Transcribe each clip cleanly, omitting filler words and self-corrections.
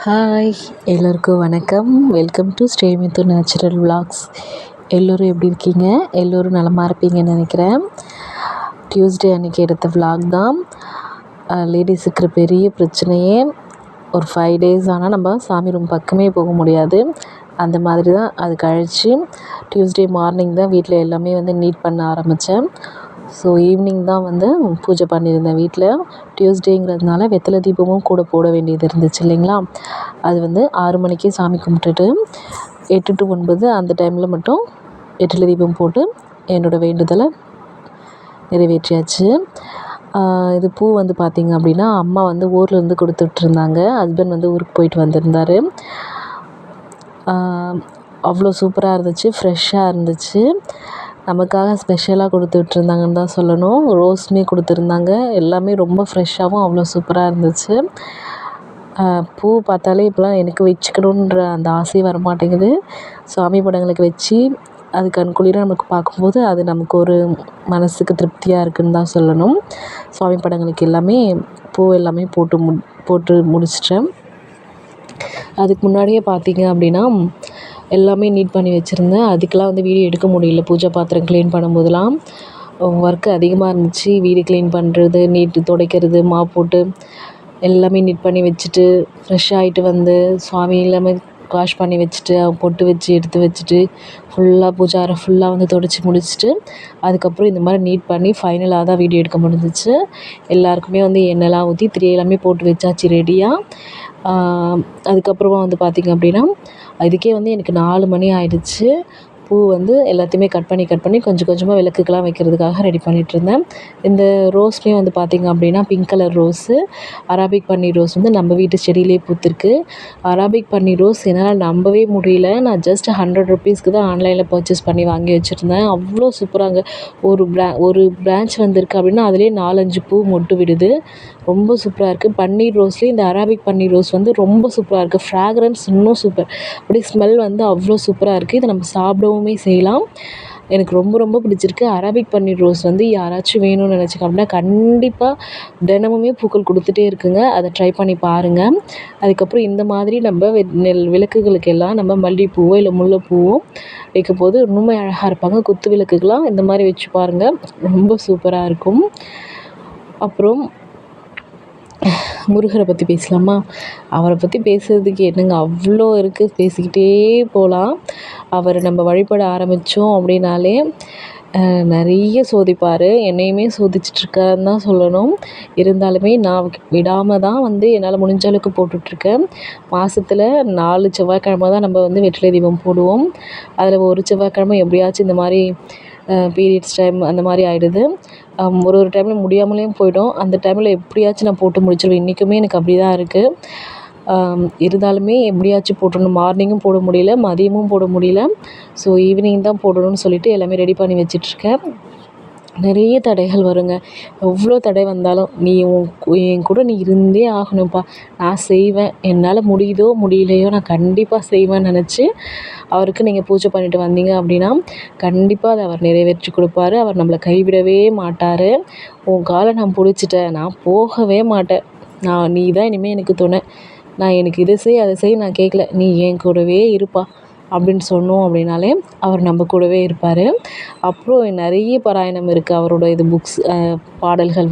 Hi, எல்லோருக்கும் வணக்கம். Welcome to stay with natural vlogs. எல்லோரும் எப்படி இருக்கீங்க? எல்லோரும் நலமா இருப்பீங்கன்னு நினைக்கிறேன். டியூஸ்டே அன்றைக்கி எடுத்த விலாக் தான். லேடிஸுக்கு இருக்கிற பெரிய பிரச்சனையே ஒரு 5 days ஆனால் நம்ம சாமி ரூம் பக்கமே போக முடியாது. அந்த மாதிரி தான் அது கழிச்சு டியூஸ்டே மார்னிங் தான் வீட்டில் எல்லாமே நீட் பண்ண ஆரம்பித்தேன். ஸோ ஈவினிங் தான் பூஜை பண்ணியிருந்தேன் வீட்டில். டியூஸ்டேங்கிறதுனால வெத்தலை தீபமும் கூட போட வேண்டியது இருந்துச்சு இல்லைங்களா. அது 6 மணிக்கே சாமி கும்பிட்டுட்டு 8 to 9 அந்த டைமில் மட்டும் வெத்தலை தீபம் போட்டு என்னோடய வேண்டுதலை நிறைவேற்றியாச்சு. இது பூ பார்த்திங்க அப்படின்னா அம்மா ஊர்லேருந்து கொடுத்துட்ருந்தாங்க. ஹஸ்பண்ட் ஊருக்கு போயிட்டு வந்திருந்தார். அவ்வளோ சூப்பராக இருந்துச்சு, ஃப்ரெஷ்ஷாக இருந்துச்சு. நமக்காக ஸ்பெஷலாக கொடுத்துட்ருந்தாங்கன்னு தான் சொல்லணும். ரோஸுமே கொடுத்துருந்தாங்க. எல்லாமே ரொம்ப ஃப்ரெஷ்ஷாகவும் அவ்வளோ சூப்பராக இருந்துச்சு. பூ பார்த்தாலே இப்போலாம் எனக்கு வச்சுக்கணுன்ற அந்த ஆசையே வரமாட்டேங்குது. சாமி படங்களுக்கு வச்சு அது கண்குளிர நமக்கு பார்க்கும்போது அது நமக்கு ஒரு மனதுக்கு திருப்தியாக இருக்குதுன்னு தான் சொல்லணும். சாமி படங்களுக்கு எல்லாமே பூ எல்லாமே போட்டு முடிச்சிட்டேன். அதுக்கு முன்னாடியே பார்த்திங்க அப்படின்னா எல்லாமே நீட் பண்ணி வச்சுருந்தேன். அதுக்கெலாம் வீடியோ எடுக்க முடியல. பூஜை பாத்திரம் க்ளீன் பண்ணும்போதெல்லாம் ஒர்க்கு அதிகமாக இருந்துச்சு. வீடு க்ளீன் பண்ணுறது, நீட்டு துடைக்கிறது, மாப் போட்டு எல்லாமே நீட் பண்ணி வச்சுட்டு ஃப்ரெஷ் ஆகிட்டு சுவாமி எல்லாமே வாஷ் பண்ணி வச்சுட்டு பொட்டு வச்சு எடுத்து வச்சுட்டு ஃபுல்லாக பூஜை அறை ஃபுல்லாக துடைச்சி முடிச்சுட்டு அதுக்கப்புறம் இந்த மாதிரி நீட் பண்ணி ஃபைனலாக தான் வீடியோ எடுக்க முடிஞ்சிச்சு. எல்லாருக்குமே எண்ணெய்லாம் ஊற்றி திரி எல்லாமே போட்டு வச்சாச்சு ரெடியாக. அதுக்கப்புறமா பார்த்திங்க அப்படின்னா அதுக்கே எனக்கு 4 மணி ஆயிடுச்சு. பூ எல்லாத்தையுமே கட் பண்ணி கொஞ்சம் கொஞ்சமாக விளக்குக்கெலாம் வைக்கிறதுக்காக ரெடி பண்ணிகிட்ருந்தேன். இந்த ரோஸ்மே பார்த்திங்க அப்படின்னா பிங்க் கலர் ரோஸு, அராபிக் பன்னீர் ரோஸ் நம்ம வீட்டு செடியிலே பூத்திருக்கு. அராபிக் பன்னீர் ரோஸ் என்னால் நம்பவே முடியல. நான் ஜஸ்ட் 100 rupeesக்கு தான் ஆன்லைனில் பர்ச்சேஸ் பண்ணி வாங்கி வச்சுருந்தேன். அவ்வளோ சூப்பராங்க. ஒரு பிரான்ச் வந்திருக்கு அப்படின்னா அதிலே 4-5 பூ மொட்டு விடுது. ரொம்ப சூப்பராக இருக்குது. பன்னீர் ரோஸ்லேயே இந்த அராபிக் பன்னீர் ரோஸ் ரொம்ப சூப்பராக இருக்குது. ஃப்ராக்ரன்ஸ் இன்னும் சூப்பர். அப்படியே ஸ்மெல் அவ்வளோ சூப்பராக இருக்குது. இதை நம்ம சாப்பிடவுமே செய்யலாம். எனக்கு ரொம்ப ரொம்ப பிடிச்சிருக்கு. அராபிக் பன்னீர் ரோஸ் யாராச்சும் வேணும்னு நினச்சிங்க அப்படின்னா கண்டிப்பாக தினமுமே பூக்கள் கொடுத்துட்டே இருக்குங்க. அதை ட்ரை பண்ணி பாருங்கள். அதுக்கப்புறம் இந்த மாதிரி நம்ம விளக்குகளுக்கெல்லாம் நம்ம மல்லிகைப்பூவோ இல்லை முல்லைப்பூவோ வைக்கும்போது இன்னுமே அழகாக இருப்பாங்க. குத்து விளக்குக்கெலாம் இந்த மாதிரி வச்சு பாருங்கள், ரொம்ப சூப்பராக இருக்கும். அப்புறம் முருகரை பற்றி பேசலாமா? அவரை பற்றி பேசுகிறதுக்கு என்னங்க அவ்வளோ இருக்குது, பேசிக்கிட்டே போகலாம். அவரை நம்ம வழிபட ஆரம்பித்தோம் அப்படின்னாலே நிறைய சோதிப்பார். என்னையுமே சோதிச்சிட்ருக்காருன்னு தான் சொல்லணும். இருந்தாலுமே நான் விடாமல் தான் என்னால் முடிஞ்ச அளவுக்கு போட்டுட்ருக்கேன். மாதத்தில் 4 செவ்வாய்க்கிழமை தான் நம்ம வெற்றிலை தீபம் போடுவோம். அதில் ஒரு செவ்வாய்க்கிழமை எப்படியாச்சும் இந்த மாதிரி பீரியட்ஸ் டைம் அந்த மாதிரி ஆகிடுது. ஒரு டைமில் முடியாமலேயும் போய்டும். அந்த டைமில் எப்படியாச்சும் நான் போட்டு முடிச்சிடுவேன். இன்றைக்குமே எனக்கு அப்படி தான் இருக்குது. இருந்தாலுமே எப்படியாச்சும் போட்டுடணும். மார்னிங்கும் போட முடியல, மதியமும் போட முடியல. ஸோ ஈவினிங் தான் போடணும்னு சொல்லிட்டு எல்லாமே ரெடி பண்ணி வச்சிட்ருக்கேன். நிறைய தடைகள் வருங்க. எவ்வளோ தடை வந்தாலும் நீ என் கூட நீ இருந்தே ஆகணும்ப்பா, நான் செய்வேன், என்னால் முடியுதோ முடியலையோ நான் கண்டிப்பாக செய்வேன்னு நினச்சி அவருக்கு நீங்கள் பூஜை பண்ணிட்டு வந்தீங்க அப்படின்னா கண்டிப்பாக அதை அவர் நிறைவேற்றி கொடுப்பாரு. அவர் நம்மளை கைவிடவே மாட்டார். உன் காலை நான் பிடிச்சிட்டேன், நான் போகவே மாட்டேன், நீ தான் இனிமேல் எனக்கு துணை, நான் எனக்கு இதை செய் அதை செய் நான் கேட்கல, நீ என் கூடவே இருப்பா அப்படின்னு சொன்னோம் அப்படின்னாலே அவர் நம்ம கூடவே இருப்பார். அப்புறம் நிறைய பாராயணம் இருக்குது அவரோட புக்ஸ் பாடல்கள்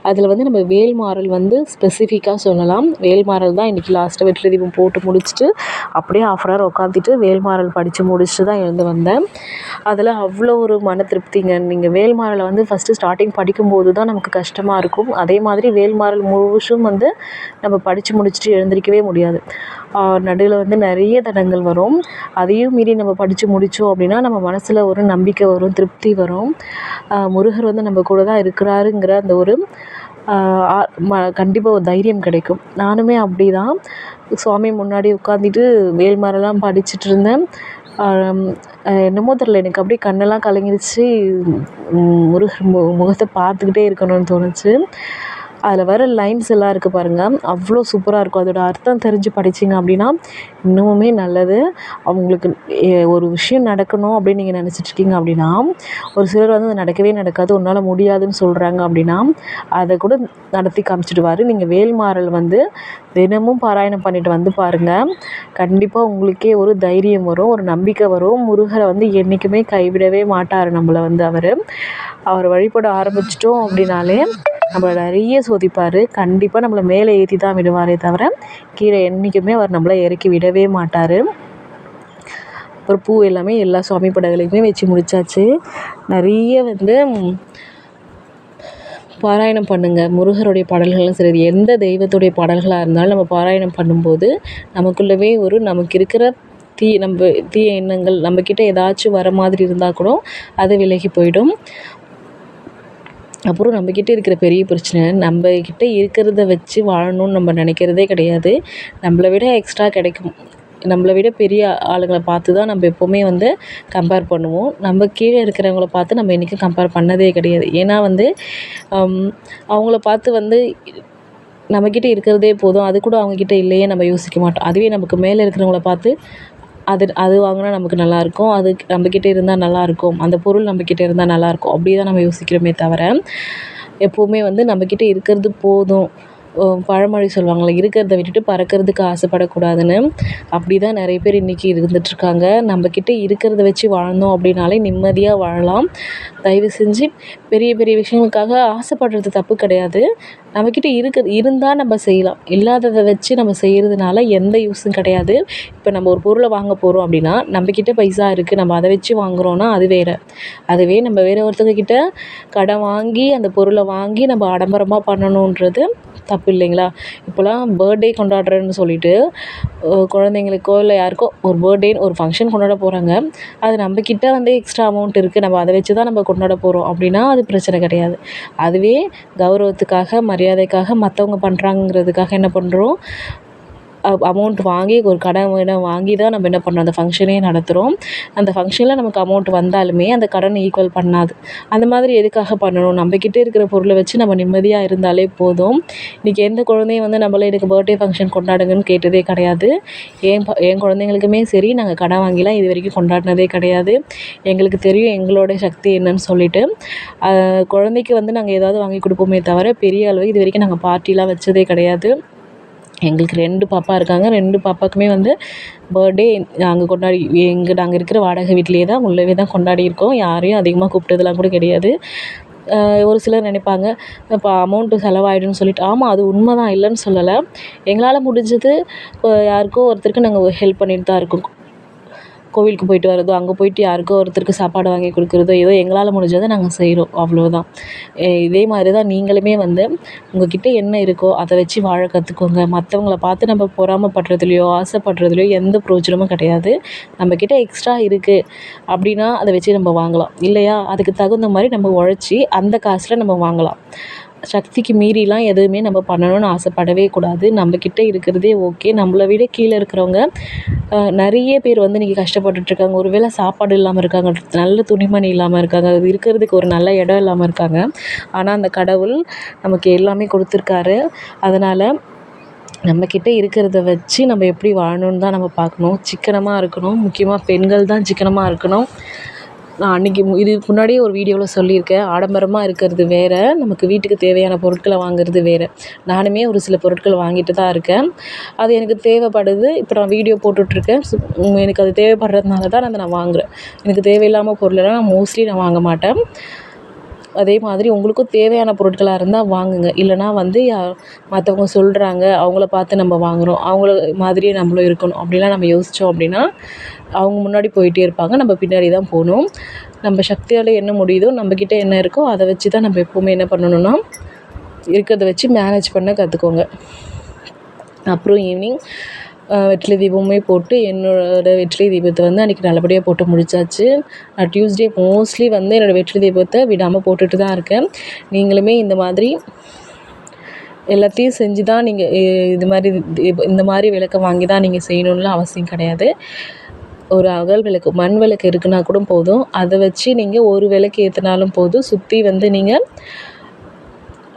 அதில் நம்ம வேல்மாறல் ஸ்பெசிஃபிக்காக சொல்லலாம். வேல்மாறல் தான் இன்றைக்கி லாஸ்ட்டாக வெற்றிலை தீபம் போட்டு முடிச்சுட்டு அப்படியே 1/2 hour உட்காந்துட்டு வேல்மாறல் படித்து முடிச்சுட்டு தான் எழுந்து வந்தேன். அதில் அவ்வளோ ஒரு மன திருப்திங்க. நீங்கள் வேல்மாறலை ஃபஸ்ட்டு ஸ்டார்டிங் படிக்கும்போது தான் நமக்கு கஷ்டமாக இருக்கும். அதே மாதிரி வேல்மாறல் முழுசும் நம்ம படித்து முடிச்சுட்டு எழுந்திரிக்கவே முடியாது. நடுவில் நிறைய தடங்கள் வரும். அதையும் மீறி நம்ம படித்து முடித்தோம் அப்படின்னா நம்ம மனசில் ஒரு நம்பிக்கை வரும், திருப்தி வரும். முருகர் நம்ம கூட தான் இருக்கிறாருங்கிற அந்த ஒரு கண்டிப்பாக ஒரு தைரியம் கிடைக்கும். நானுமே அப்படி தான் சுவாமி முன்னாடி உட்காந்துட்டு வேல்மாறலாம் படிச்சுட்டு இருந்தேன். என்னமோ தெரில, எனக்கு அப்படியே கண்ணெல்லாம் கலங்கிடுச்சு. முருகர் முகத்தை பார்த்துக்கிட்டே இருக்கணும்னு தோணுச்சு. அதில் வர லைன்ஸ் எல்லாம் இருக்குது பாருங்கள், அவ்வளோ சூப்பராக இருக்கும். அதோட அர்த்தம் தெரிஞ்சு படிச்சிங்க அப்படின்னா இன்னுமே நல்லது. அவங்களுக்கு ஒரு விஷயம் நடக்கணும் அப்படின்னு நீங்கள் நினச்சிட்ருக்கீங்க அப்படின்னா, ஒரு சிலர் வந்து அது நடக்கவே நடக்காது, உன்னால் முடியாதுன்னு சொல்கிறாங்க அப்படின்னா அதை கூட நடத்தி காமிச்சிடுவார். நீங்கள் வேல்மாறல் வந்து தினமும் பாராயணம் பண்ணிட்டு வந்து பாருங்கள். கண்டிப்பாக உங்களுக்கே ஒரு தைரியம் வரும், ஒரு நம்பிக்கை வரும். முருகரை வந்து என்றைக்குமே கைவிடவே மாட்டார் நம்மளை வந்து. அவர் வழிபட ஆரம்பிச்சிட்டோம் அப்படின்னாலே நம்மளை நிறைய சோதிப்பார். கண்டிப்பாக நம்மளை மேலே ஏற்றி தான் விடுவாரே தவிர கீழே என்றைக்குமே அவர் நம்மளை இறக்கி விடவே மாட்டார். அப்புறம் பூ எல்லாமே எல்லா சுவாமி படங்களுக்குமே வச்சு முடித்தாச்சு. நிறைய வந்து பாராயணம் பண்ணுங்கள். முருகருடைய பாடல்களும் சரி, எந்த தெய்வத்துடைய பாடல்களாக இருந்தாலும் நம்ம பாராயணம் பண்ணும்போது நமக்குள்ளவே நமக்கு இருக்கிற தீய எண்ணங்கள் நம்மக்கிட்ட ஏதாச்சும் வர மாதிரி இருந்தால் கூட அது விலகி போயிடும். அப்புறம் நம்மக்கிட்ட இருக்கிற பெரிய பிரச்சனை, நம்மக்கிட்ட இருக்கிறத வச்சு வாழணும்னு நம்ம நினைக்கிறதே கிடையாது. நம்மளை விட எக்ஸ்ட்ரா கிடைக்கும், நம்மளை விட பெரிய ஆளுங்களை பார்த்து தான் நம்ம எப்போவுமே வந்து கம்பேர் பண்ணுவோம். நம்ம கீழே இருக்கிறவங்கள பார்த்து நம்ம என்றைக்கும் கம்பேர் பண்ணதே கிடையாது. ஏன்னா வந்து அவங்கள பார்த்து வந்து நம்மக்கிட்ட இருக்கிறதே போதும், அது கூட அவங்கக்கிட்ட இல்லையே நம்ம யோசிக்க மாட்டோம். அதுவே நமக்கு மேலே இருக்கிறவங்கள பார்த்து அது வாங்கினா நமக்கு நல்லாயிருக்கும், அது நம்மக்கிட்ட இருந்தால் நல்லாயிருக்கும், அந்த பொருள் நம்மக்கிட்ட இருந்தால் நல்லாயிருக்கும், அப்படி தான் நம்ம யோசிக்கிறோமே தவிர எப்போவுமே வந்து நம்மக்கிட்ட இருக்கிறது போதும். பழமொழி சொல்லுவாங்கள்ல, இருக்கிறத விட்டுட்டு பறக்கிறதுக்கு ஆசைப்படக்கூடாதுன்னு. அப்படி தான் நிறைய பேர் இன்றைக்கி இருந்துகிட்ருக்காங்க. நம்மக்கிட்ட இருக்கிறத வச்சு வாழ்ந்தோம் அப்படின்னாலே நிம்மதியாக வாழலாம். தயவு செஞ்சு பெரிய பெரிய விஷயங்களுக்காக ஆசைப்படுறது தப்பு கிடையாது. நம்மக்கிட்ட இருந்தால் நம்ம செய்யலாம், இல்லாததை வச்சு நம்ம செய்கிறதுனால எந்த யூஸும் கிடையாது. இப்போ நம்ம ஒரு பொருளை வாங்க போகிறோம் அப்படின்னா நம்மக்கிட்ட பைசா இருக்குது, நம்ம அதை வச்சு வாங்குகிறோன்னா அது வேறு. அதுவே நம்ம வேறு ஒருத்தங்கக்கிட்ட கடன் வாங்கி அந்த பொருளை வாங்கி நம்ம ஆடம்பரமாக பண்ணணுன்றது தப்பு இல்லைங்களா? இப்போலாம் பர்த்டே கொண்டாடுறேன்னு சொல்லிட்டு குழந்தைங்களுக்கோ இல்லை யாருக்கோ ஒரு பர்த்டேன்னு ஒரு ஃபங்க்ஷன் கொண்டாட போகிறாங்க. அது நம்மக்கிட்ட வந்து எக்ஸ்ட்ரா அமௌண்ட் இருக்குது, நம்ம அதை வச்சு தான் நம்ம கொண்டாட போகிறோம் அப்படின்னா அது பிரச்சனை கிடையாது. அதுவே கௌரவத்துக்காக மரியாதைக்காக மற்றவங்க பண்ணுறாங்கிறதுக்காக என்ன பண்ணுறோம், அமௌண்ட் வாங்கி ஒரு கடன் வாங்கி தான் நம்ம என்ன பண்ணுறோம், அந்த ஃபங்க்ஷனே நடத்துகிறோம். அந்த ஃபங்க்ஷனில் நமக்கு அமௌண்ட் வந்தாலுமே அந்த கடனை ஈக்குவல் பண்ணாது. அந்த மாதிரி எதுக்காக பண்ணணும்? நம்மக்கிட்ட இருக்கிற பொருளை வச்சு நம்ம நிம்மதியாக இருந்தாலே போதும். இன்றைக்கி எந்த குழந்தையும் வந்து நம்மள எனக்கு பர்த்டே ஃபங்க்ஷன் கொண்டாடுங்கன்னு கேட்டதே கிடையாது. என் குழந்தைங்களுக்குமே சரி, நாங்கள் கடன் வாங்கிலாம் இது வரைக்கும் கொண்டாடினதே கிடையாது. எங்களுக்கு தெரியும் எங்களோட சக்தி என்னன்னு சொல்லிட்டு. குழந்தைக்கு வந்து நாங்கள் ஏதாவது வாங்கி கொடுப்போமே தவிர பெரிய அளவு இது வரைக்கும் நாங்கள் பார்ட்டிலாம் வச்சதே கிடையாது. எங்களுக்கு 2 பாப்பா இருக்காங்க. 2 பாப்பாவுக்குமே வந்து பர்த்டே நாங்கள் இருக்கிற வாடகை வீட்டிலேயே தான் உள்ளவே தான் கொண்டாடியிருக்கோம். யாரையும் அதிகமாக கூப்பிட்டதெல்லாம் கூட கிடையாது. ஒரு சிலர் நினைப்பாங்க இப்போ அமௌண்ட்டு செலவாயிடும்னு சொல்லிட்டு. ஆமாம், அது உண்மை தான், இல்லைன்னு சொல்லலை. எங்களால் முடிஞ்சது யாருக்கோ ஒருத்தருக்கு நாங்கள் ஹெல்ப் பண்ணிட்டு தான் இருக்கோம். கோவிலுக்கு போயிட்டு வரதோ, அங்கே போயிட்டு யாருக்கோ ஒருத்தருக்கு சாப்பாடு வாங்கி கொடுக்குறதோ, ஏதோ எங்களால் முடிஞ்சதை நாங்கள் செய்கிறோம், அவ்வளோதான். இதே மாதிரி தான் நீங்களுமே வந்து உங்கள்கிட்ட என்ன இருக்கோ அதை வச்சு வாழ கற்றுக்கோங்க. மற்றவங்கள பார்த்து நம்ம பொறாமைப்படுறதுலையோ ஆசைப்படுறதுலையோ எந்த பிரயோஜனமும் கிடையாது. நம்மக்கிட்ட எக்ஸ்ட்ரா இருக்குது அப்படின்னா அதை வச்சு நம்ம வாங்கலாம், இல்லையா அதுக்கு தகுந்த மாதிரி நம்ம உழைச்சி அந்த காசில் நம்ம வாங்கலாம். சக்திக்கு மீறிலாம் எதுவுமே நம்ம பண்ணணும்னு ஆசைப்படவே கூடாது. நம்மக்கிட்ட இருக்கிறதே ஓகே. நம்மளை விட கீழே இருக்கிறவங்க நிறைய பேர் வந்து இன்றைக்கி கஷ்டப்பட்டுட்ருக்காங்க. ஒரு வேளை சாப்பாடு இல்லாமல் இருக்காங்க, நல்ல துணிமணி இல்லாமல் இருக்காங்க, இருக்கிறதுக்கு ஒரு நல்ல இடம் இல்லாமல் இருக்காங்க. ஆனால் அந்த கடவுள் நமக்கு எல்லாமே கொடுத்துருக்காரு. அதனால் நம்மக்கிட்ட இருக்கிறத வச்சு நம்ம எப்படி வாழணுன்னு தான் நம்ம பார்க்கணும். சிக்கனமாக இருக்கணும். முக்கியமாக பெண்கள் தான் சிக்கனமாக இருக்கணும். நான் அன்றைக்கி இதுக்கு முன்னாடியே ஒரு வீடியோவில் சொல்லியிருக்கேன். ஆடம்பரமாக இருக்கிறது வேறு, நமக்கு வீட்டுக்கு தேவையான பொருட்களை வாங்குறது வேறு. நானுமே ஒரு சில பொருட்கள் வாங்கிட்டு தான் இருக்கேன். அது எனக்கு தேவைப்படுது. இப்போ நான் வீடியோ போட்டுட்ருக்கேன். எனக்கு அது தேவைப்படுறதுனால தான் நான் வாங்குகிறேன். எனக்கு தேவையில்லாமல் பொருளெல்லாம் நான் மோஸ்ட்லி வாங்க மாட்டேன். அதே மாதிரி உங்களுக்கும் தேவையான பொருட்களாக இருந்தால் வாங்குங்க. இல்லைனா வந்து மற்றவங்க சொல்கிறாங்க, அவங்கள பார்த்து நம்ம வாங்குகிறோம், அவங்கள மாதிரியே நம்மளும் இருக்கணும் அப்படிலாம் நம்ம யோசித்தோம் அப்படின்னா அவங்க முன்னாடி போயிட்டே இருப்பாங்க, நம்ம பின்னாடி தான் போகணும். நம்ம சக்தியால் என்ன முடியுதோ, நம்மக்கிட்ட என்ன இருக்கோ அதை வச்சு தான் நம்ம எப்போவுமே என்ன பண்ணணும்னா இருக்கிறத வச்சு மேனேஜ் பண்ண கற்றுக்கோங்க. அப்புறம் ஈவினிங் வெற்றிலை தீபமே போட்டு என்னோடய வெற்றிலை தீபத்தை வந்து அன்றைக்கி நல்லபடியாக போட்டு முடித்தாச்சு. நான் டியூஸ்டே மோஸ்ட்லி வந்து என்னோடய வெற்றிலை தீபத்தை விடாமல் போட்டுட்டு தான் இருக்கேன். நீங்களுமே இந்த மாதிரி எல்லாத்தையும் செஞ்சு தான் நீங்கள் இந்த மாதிரி விளக்கை வாங்கி தான் நீங்கள் செய்யணும்லாம் அவசியம் கிடையாது. ஒரு அகல் விளக்கு, மண் விளக்கு இருக்குன்னா கூட போதும், அதை வச்சு நீங்கள் ஒரு விளக்கு ஏற்றினாலும் போதும். சுற்றி வந்து நீங்கள்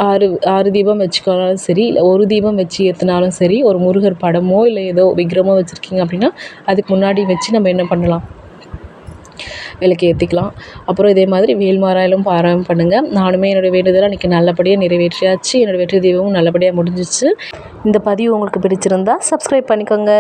6 தீபம் வச்சுக்கனாலும் சரி, இல்லை ஒரு தீபம் வச்சு ஏற்றினாலும் சரி, ஒரு முருகர் படமோ இல்லை ஏதோ விக்கிரமோ வச்சுருக்கீங்க அப்படின்னா அதுக்கு முன்னாடி வச்சு நம்ம என்ன பண்ணலாம், விளக்கு ஏற்றிக்கலாம். அப்புறம் இதே மாதிரி வேல்மாறாயிலும் பாராயணம் பண்ணுங்கள். நானுமே என்னோடய வேண்டுதலை இன்றைக்கி நல்லபடியாக நிறைவேற்றியாச்சு. என்னோடய வெற்றி தீபமும் நல்லபடியாக முடிஞ்சிச்சு. இந்த பதிவு உங்களுக்கு பிடிச்சிருந்தா சப்ஸ்கிரைப் பண்ணிக்கோங்க.